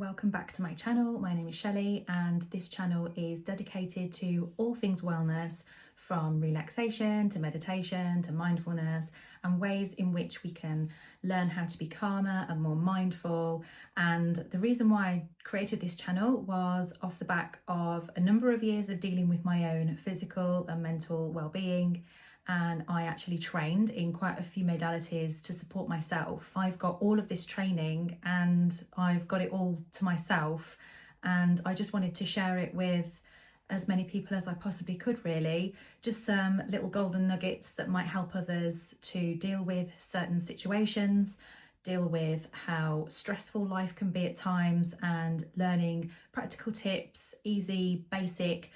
welcome back to my channel. My name is Shelley and this channel is dedicated to all things wellness, from relaxation to meditation to mindfulness, and ways in which we can learn how to be calmer and more mindful. And the reason why I created this channel was off the back of a number of years of dealing with my own physical and mental well-being. And I actually trained in quite a few modalities to support myself. I've got all of this training and I've got it all to myself, and I just wanted to share it with as many people as I possibly could, really. Just some little golden nuggets that might help others to deal with certain situations, deal with how stressful life can be at times, and learning practical tips, easy, basic,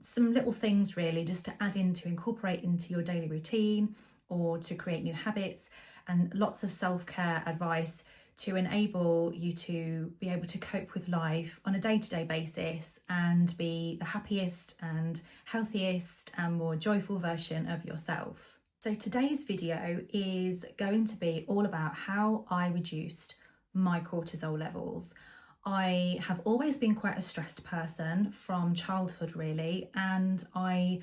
some little things really just to add in, to incorporate into your daily routine or to create new habits, and lots of self-care advice to enable you to be able to cope with life on a day-to-day basis and be the happiest and healthiest and more joyful version of yourself. So today's video is going to be all about how I reduced my cortisol levels. I have always been quite a stressed person from childhood, really, and I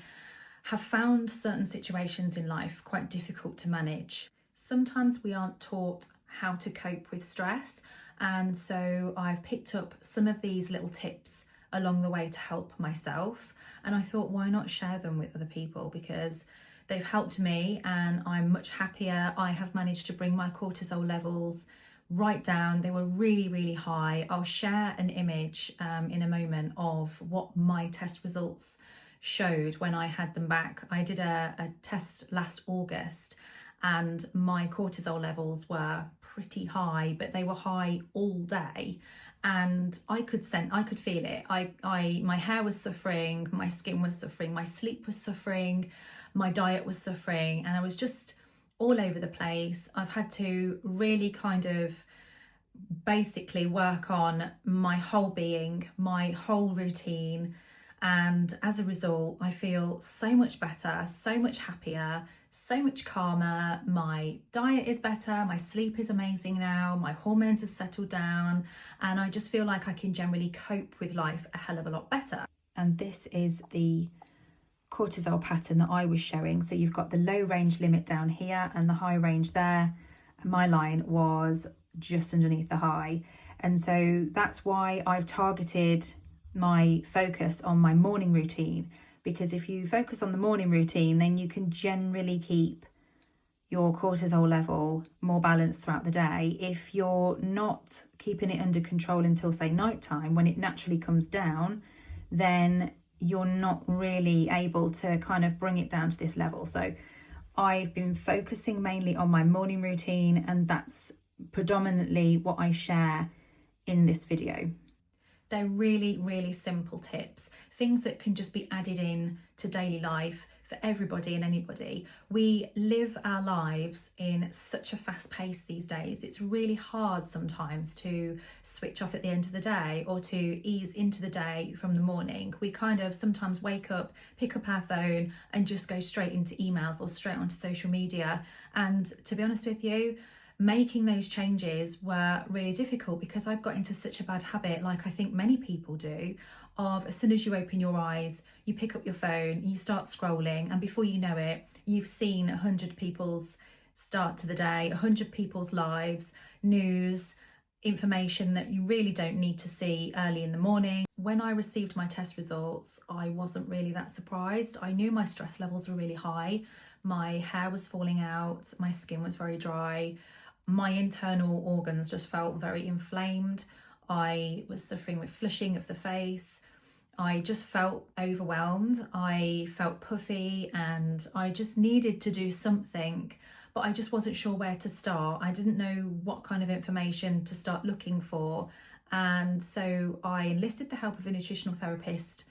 have found certain situations in life quite difficult to manage. Sometimes we aren't taught how to cope with stress, and so I've picked up some of these little tips along the way to help myself, and I thought, why not share them with other people, because they've helped me and I'm much happier. I have managed to bring my cortisol levels right down. They were really high. I'll share an image in a moment of what my test results showed when I had them back. I did a test last August and my cortisol levels were pretty high, but they were high all day, and I could feel it. My hair was suffering, my skin was suffering, my sleep was suffering, my diet was suffering, and I was just all over the place. I've had to really kind of basically work on my whole being, my whole routine, and as a result I feel so much better, so much happier, so much calmer. My diet is better, my sleep is amazing now, my hormones have settled down, and I just feel like I can generally cope with life a hell of a lot better. And this is the cortisol pattern that I was showing. So you've got the low range limit down here and the high range there, and my line was just underneath the high. And so that's why I've targeted my focus on my morning routine, because if you focus on the morning routine, then you can generally keep your cortisol level more balanced throughout the day. If you're not keeping it under control until, say, nighttime, when it naturally comes down, then you're not really able to kind of bring it down to this level. So I've been focusing mainly on my morning routine, and that's predominantly what I share in this video. They're really simple tips, things that can just be added in to daily life for everybody and anybody. We live our lives in such a fast pace these days. It's really hard sometimes to switch off at the end of the day or to ease into the day from the morning. We kind of sometimes wake up, pick up our phone and just go straight into emails or straight onto social media. And to be honest with you, making those changes were really difficult, because I got into such a bad habit, like I think many people do, of as soon as you open your eyes, you pick up your phone, you start scrolling, and before you know it, you've seen 100 people's start to the day, 100 people's lives, news, information that you really don't need to see early in the morning. When I received my test results, I wasn't really that surprised. I knew my stress levels were really high. My hair was falling out, my skin was very dry, my internal organs just felt very inflamed. I was suffering with flushing of the face. I just felt overwhelmed. I felt puffy, and I just needed to do something, but I just wasn't sure where to start. I didn't know what kind of information to start looking for. And so I enlisted the help of a nutritional therapist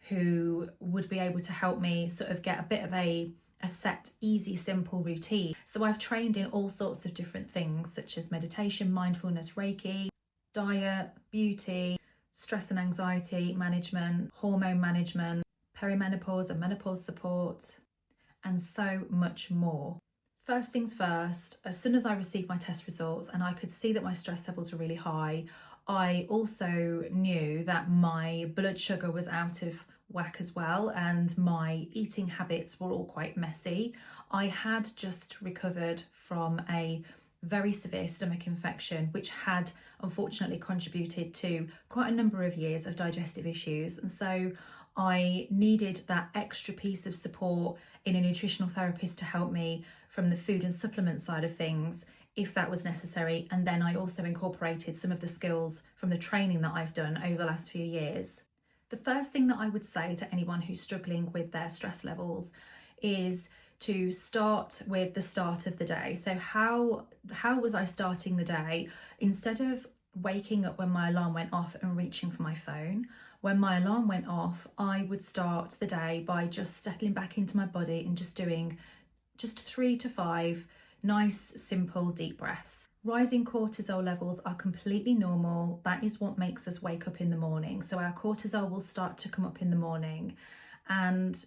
who would be able to help me sort of get a bit of a set, easy, simple routine. So I've trained in all sorts of different things, such as meditation, mindfulness, Reiki, diet, beauty, stress and anxiety management, hormone management, perimenopause and menopause support, and so much more. First things first, as soon as I received my test results and I could see that my stress levels were really high, I also knew that my blood sugar was out of whack as well, and my eating habits were all quite messy. I had just recovered from a very severe stomach infection, which had unfortunately contributed to quite a number of years of digestive issues. And so I needed that extra piece of support in a nutritional therapist to help me from the food and supplement side of things, if that was necessary. And then I also incorporated some of the skills from the training that I've done over the last few years. The first thing that I would say to anyone who's struggling with their stress levels is to start with the start of the day. So how was I starting the day? Instead of waking up when my alarm went off and reaching for my phone, when my alarm went off, I would start the day by just settling back into my body and just doing just 3 to 5 nice, simple, deep breaths. Rising cortisol levels are completely normal. That is what makes us wake up in the morning. So our cortisol will start to come up in the morning. And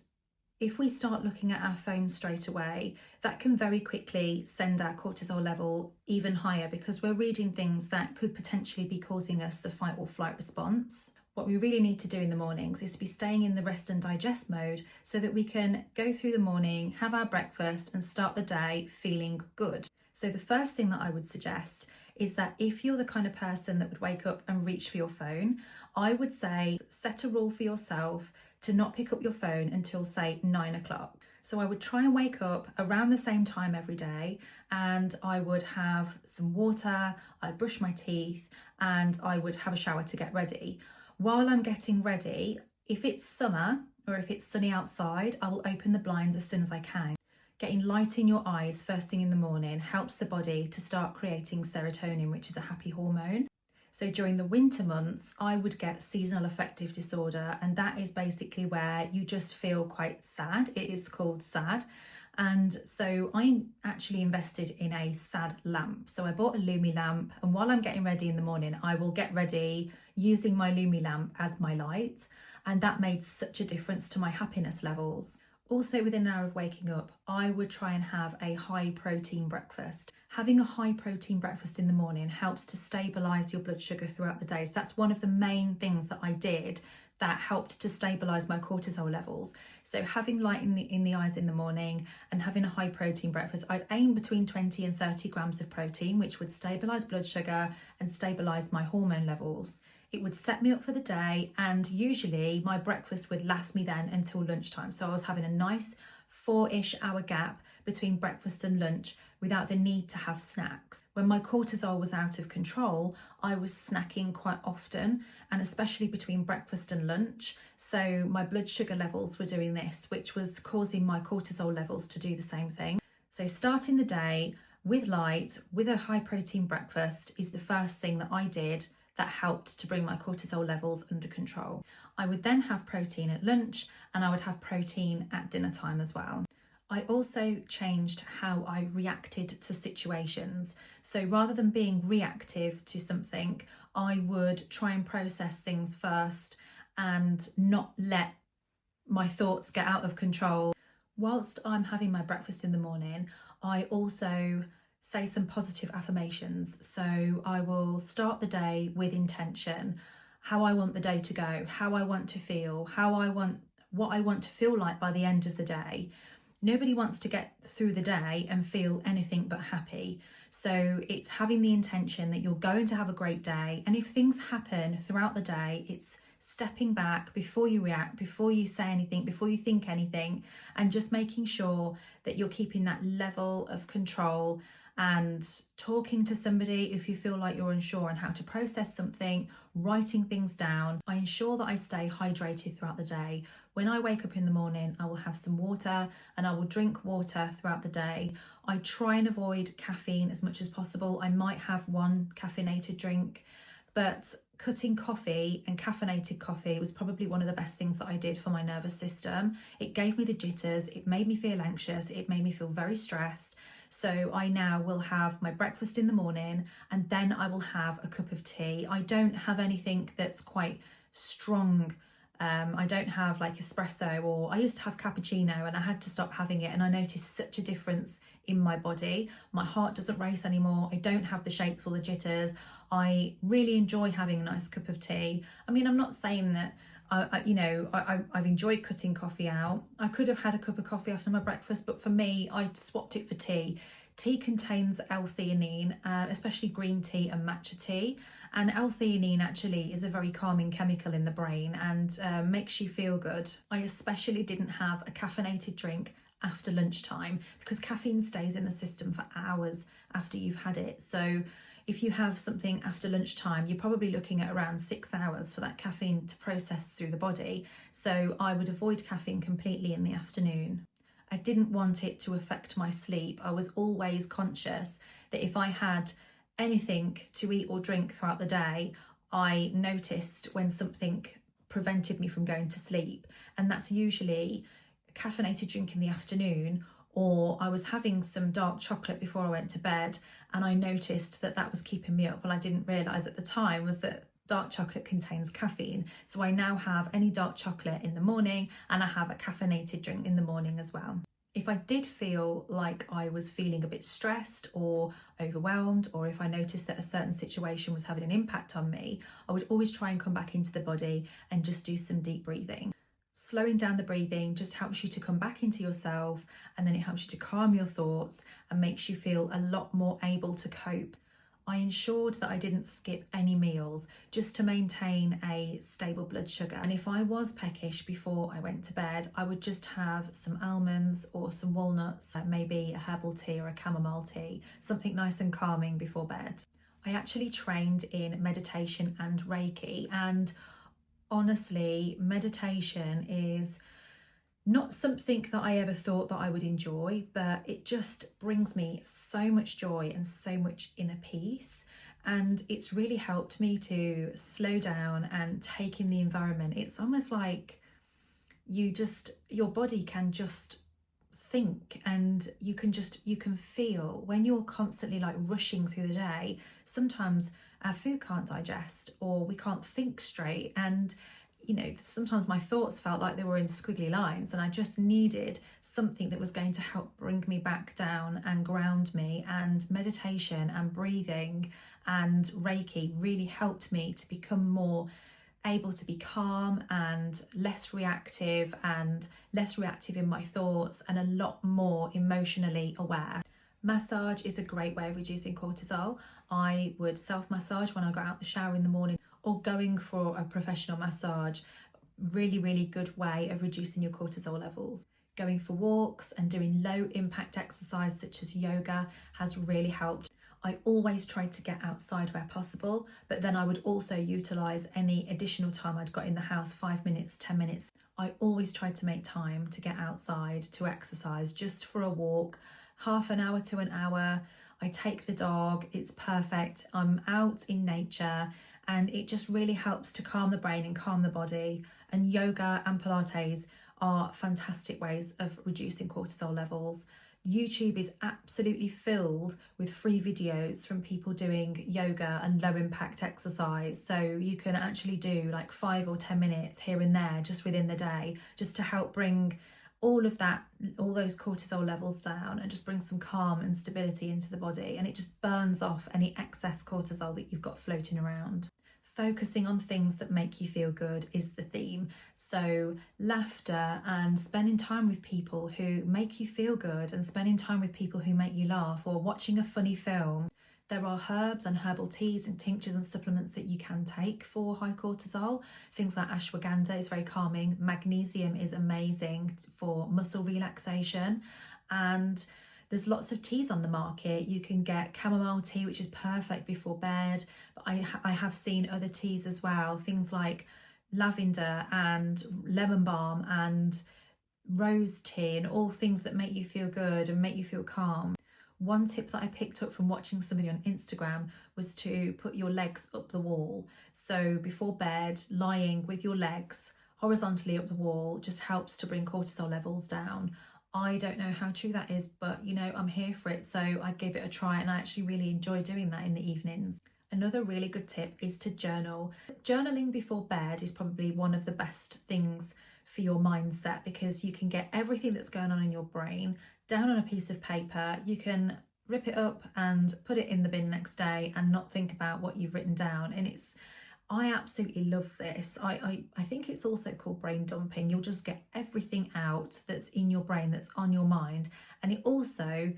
if we start looking at our phone straight away, that can very quickly send our cortisol level even higher, because we're reading things that could potentially be causing us the fight or flight response. What we really need to do in the mornings is to be staying in the rest and digest mode so that we can go through the morning, have our breakfast and start the day feeling good. So the first thing that I would suggest is that if you're the kind of person that would wake up and reach for your phone, I would say set a rule for yourself to not pick up your phone until, say, 9 o'clock. So I would try and wake up around the same time every day, and I would have some water, I'd brush my teeth, and I would have a shower to get ready. While I'm getting ready, if it's summer or if it's sunny outside, I will open the blinds as soon as I can. Getting light in your eyes first thing in the morning helps the body to start creating serotonin, which is a happy hormone. So during the winter months, I would get seasonal affective disorder, and that is basically where you just feel quite sad. It is called SAD. And so I actually invested in a SAD lamp. So I bought a Lumi lamp, and while I'm getting ready in the morning, I will get ready using my Lumi lamp as my light. And that made such a difference to my happiness levels. Also, within an hour of waking up, I would try and have a high protein breakfast. Having a high protein breakfast in the morning helps to stabilise your blood sugar throughout the day. So that's one of the main things that I did that helped to stabilise my cortisol levels. So having light in the eyes in the morning and having a high protein breakfast, I'd aim between 20 and 30 grams of protein, which would stabilise blood sugar and stabilise my hormone levels. It would set me up for the day, and usually my breakfast would last me then until lunchtime. So I was having a nice 4-ish hour gap between breakfast and lunch without the need to have snacks. When my cortisol was out of control, I was snacking quite often, and especially between breakfast and lunch. So my blood sugar levels were doing this, which was causing my cortisol levels to do the same thing. So starting the day with light, with a high protein breakfast is the first thing that I did that helped to bring my cortisol levels under control. I would then have protein at lunch, and I would have protein at dinner time as well. I also changed how I reacted to situations. So rather than being reactive to something, I would try and process things first and not let my thoughts get out of control. Whilst I'm having my breakfast in the morning, I also say some positive affirmations. So I will start the day with intention, how I want the day to go, how I want to feel, what I want to feel like by the end of the day. Nobody wants to get through the day and feel anything but happy. So it's having the intention that you're going to have a great day. And if things happen throughout the day, it's stepping back before you react, before you say anything, before you think anything, and just making sure that you're keeping that level of control and talking to somebody if you feel like you're unsure on how to process something, writing things down. I ensure that I stay hydrated throughout the day. When I wake up in the morning, I will have some water, and I will drink water throughout the day. I try and avoid caffeine as much as possible. I might have one caffeinated drink, but cutting coffee and caffeinated coffee was probably one of the best things that I did for my nervous system. It gave me the jitters, it made me feel anxious, it made me feel very stressed. So I now will have my breakfast in the morning, and then I will have a cup of tea. I don't have anything that's quite strong. I don't have like espresso, or I used to have cappuccino and I had to stop having it, and I noticed such a difference in my body. My heart doesn't race anymore. I don't have the shakes or the jitters. I really enjoy having a nice cup of tea. I mean, I'm not saying that I've enjoyed cutting coffee out. I could have had a cup of coffee after my breakfast, but for me, I swapped it for tea. Tea contains L-theanine, especially green tea and matcha tea. And L-theanine actually is a very calming chemical in the brain and makes you feel good. I especially didn't have a caffeinated drink after lunchtime because caffeine stays in the system for hours after you've had it. So if you have something after lunchtime, you're probably looking at around 6 hours for that caffeine to process through the body. So I would avoid caffeine completely in the afternoon. I didn't want it to affect my sleep. I was always conscious that if I had anything to eat or drink throughout the day, I noticed when something prevented me from going to sleep. And that's usually a caffeinated drink in the afternoon, or I was having some dark chocolate before I went to bed and I noticed that that was keeping me up. Well, I didn't realise at the time was that dark chocolate contains caffeine. So I now have any dark chocolate in the morning and I have a caffeinated drink in the morning as well. If I did feel like I was feeling a bit stressed or overwhelmed, or if I noticed that a certain situation was having an impact on me, I would always try and come back into the body and just do some deep breathing. Slowing down the breathing just helps you to come back into yourself, and then it helps you to calm your thoughts and makes you feel a lot more able to cope. I ensured that I didn't skip any meals just to maintain a stable blood sugar. And if I was peckish before I went to bed, I would just have some almonds or some walnuts, maybe a herbal tea or a chamomile tea, something nice and calming before bed. I actually trained in meditation and Reiki, and honestly, meditation is not something that I ever thought that I would enjoy, but it just brings me so much joy and so much inner peace. And it's really helped me to slow down and take in the environment. It's almost like your body can just think, and you can feel when you're constantly like rushing through the day. Sometimes our food can't digest or we can't think straight, and sometimes my thoughts felt like they were in squiggly lines, and I just needed something that was going to help bring me back down and ground me. And meditation and breathing and Reiki really helped me to become more able to be calm and less reactive in my thoughts, and a lot more emotionally aware. Massage is a great way of reducing cortisol. I would self-massage when I got out the shower in the morning, or going for a professional massage. Really, really good way of reducing your cortisol levels. Going for walks and doing low impact exercise such as yoga has really helped. I always tried to get outside where possible, but then I would also utilise any additional time I'd got in the house, 5 minutes, 10 minutes. I always tried to make time to get outside, to exercise, just for a walk, half an hour to an hour. I take the dog, it's perfect. I'm out in nature, and it just really helps to calm the brain and calm the body. And yoga and Pilates are fantastic ways of reducing cortisol levels. YouTube is absolutely filled with free videos from people doing yoga and low impact exercise. So you can actually do like 5 or 10 minutes here and there just within the day, just to help bring all those cortisol levels down and just bring some calm and stability into the body. And it just burns off any excess cortisol that you've got floating around. Focusing on things that make you feel good is the theme. So laughter and spending time with people who make you feel good, and spending time with people who make you laugh, or watching a funny film. There are herbs and herbal teas and tinctures and supplements that you can take for high cortisol. Things like ashwagandha is very calming. Magnesium is amazing for muscle relaxation. And there's lots of teas on the market. You can get chamomile tea, which is perfect before bed. But I have seen other teas as well, things like lavender and lemon balm and rose tea, and all things that make you feel good and make you feel calm. One tip that I picked up from watching somebody on Instagram was to put your legs up the wall. So before bed, lying with your legs horizontally up the wall just helps to bring cortisol levels down. I don't know how true that is, but I'm here for it, so I gave it a try, and I actually really enjoy doing that in the evenings. Another really good tip is to journal. Journaling before bed is probably one of the best things for your mindset, because you can get everything that's going on in your brain down on a piece of paper. You can rip it up and put it in the bin next day and not think about what you've written down. And I absolutely love this. I think it's also called brain dumping. You'll just get everything out that's in your brain, that's on your mind. And it also,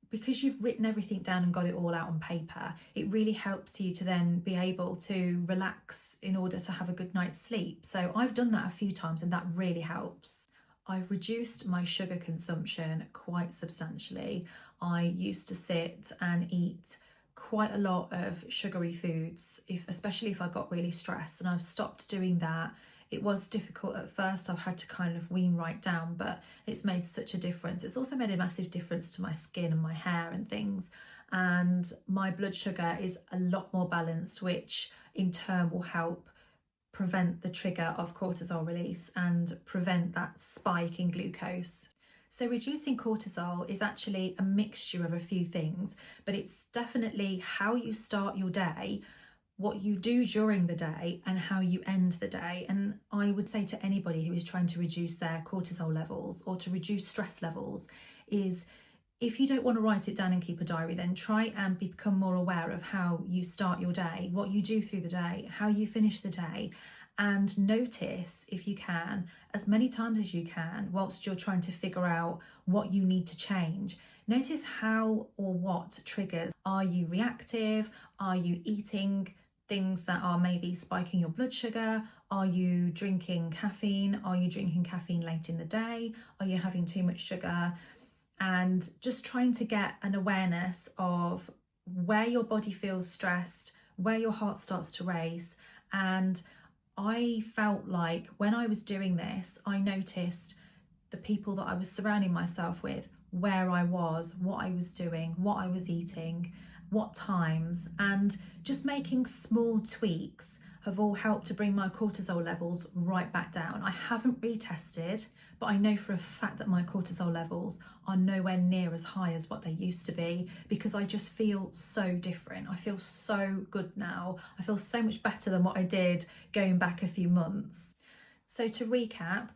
because you've written everything down and got it all out on paper, it really helps you to then be able to relax in order to have a good night's sleep. So I've done that a few times and that really helps. I've reduced my sugar consumption quite substantially. I used to sit and eat quite a lot of sugary foods, especially if I got really stressed, and I've stopped doing that. It was difficult at first. I've had to kind of wean right down, but it's made such a difference. It's also made a massive difference to my skin and my hair and things. And my blood sugar is a lot more balanced, which in turn will help prevent the trigger of cortisol release and prevent that spike in glucose. So reducing cortisol is actually a mixture of a few things, but it's definitely how you start your day, what you do during the day, and how you end the day. And I would say to anybody who is trying to reduce their cortisol levels or to reduce stress levels is, if you don't want to write it down and keep a diary, then try and become more aware of how you start your day, what you do through the day, how you finish the day, and notice, if you can, as many times as you can, whilst you're trying to figure out what you need to change. Notice how or what triggers. Are you reactive? Are you eating things that are maybe spiking your blood sugar? Are you drinking caffeine? Are you drinking caffeine late in the day? Are you having too much sugar? And just trying to get an awareness of where your body feels stressed, where your heart starts to race. And I felt like when I was doing this, I noticed the people that I was surrounding myself with, where I was, what I was doing, what I was eating, what times, and just making small tweaks have all helped to bring my cortisol levels right back down. I haven't retested, but I know for a fact that my cortisol levels are nowhere near as high as what they used to be, because I just feel so different. I feel so good now. I feel so much better than what I did going back a few months. So to recap,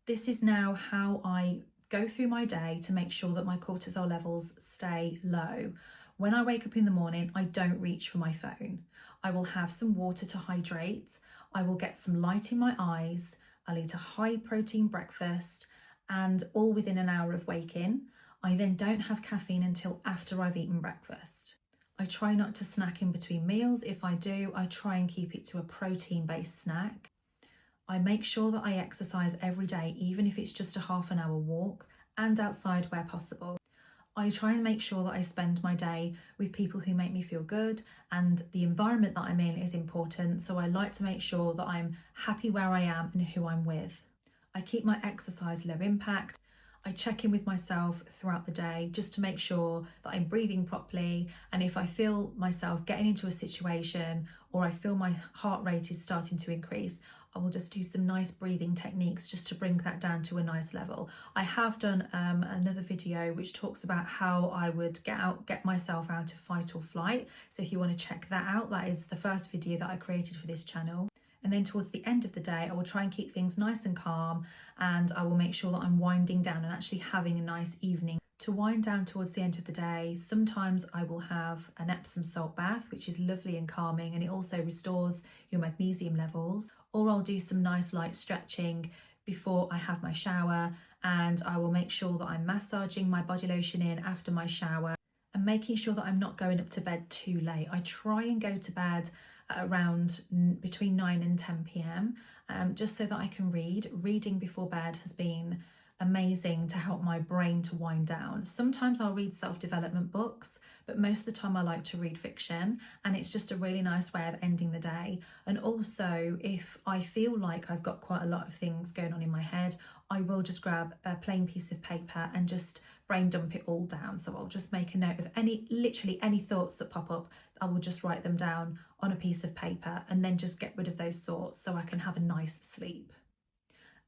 this is now how I go through my day to make sure that my cortisol levels stay low. When I wake up in the morning, I don't reach for my phone. I will have some water to hydrate. I will get some light in my eyes. I'll eat a high protein breakfast, and all within an hour of waking. I then don't have caffeine until after I've eaten breakfast. I try not to snack in between meals. If I do, I try and keep it to a protein-based snack. I make sure that I exercise every day, even if it's just a half an hour walk, and outside where possible. I try and make sure that I spend my day with people who make me feel good, and the environment that I'm in is important. So I like to make sure that I'm happy where I am and who I'm with. I keep my exercise low impact. I check in with myself throughout the day just to make sure that I'm breathing properly. And if I feel myself getting into a situation or I feel my heart rate is starting to increase, I will just do some nice breathing techniques just to bring that down to a nice level. I have done another video which talks about how I would get myself out of fight or flight. So if you want to check that out, that is the first video that I created for this channel. And then towards the end of the day, I will try and keep things nice and calm, and I will make sure that I'm winding down and actually having a nice evening. To wind down towards the end of the day, sometimes I will have an Epsom salt bath, which is lovely and calming, and it also restores your magnesium levels. Or I'll do some nice light stretching before I have my shower, and I will make sure that I'm massaging my body lotion in after my shower and making sure that I'm not going up to bed too late. I try and go to bed at around between 9 and 10 p.m. Just so that I can read. Reading before bed has been amazing to help my brain to wind down. Sometimes I'll read self-development books, but most of the time I like to read fiction, and it's just a really nice way of ending the day. And also, if I feel like I've got quite a lot of things going on in my head, I will just grab a plain piece of paper and just brain dump it all down. So I'll just make a note of literally any thoughts that pop up. I will just write them down on a piece of paper and then just get rid of those thoughts so I can have a nice sleep.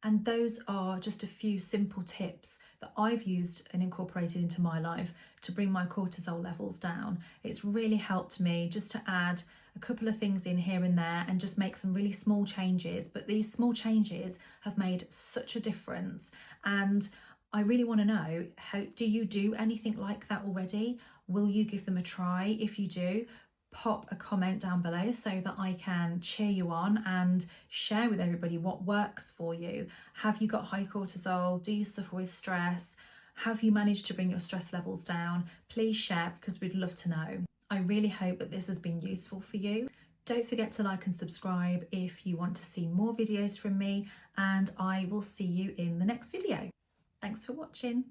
And those are just a few simple tips that I've used and incorporated into my life to bring my cortisol levels down. It's really helped me just to add a couple of things in here and there and just make some really small changes. But these small changes have made such a difference. And I really want to know, how do you do anything like that already? Will you give them a try? If you do, pop a comment down below so that I can cheer you on and share with everybody what works for you. Have you got high cortisol? Do you suffer with stress? Have you managed to bring your stress levels down? Please share, because we'd love to know. I really hope that this has been useful for you. Don't forget to like and subscribe if you want to see more videos from me, and I will see you in the next video. Thanks for watching.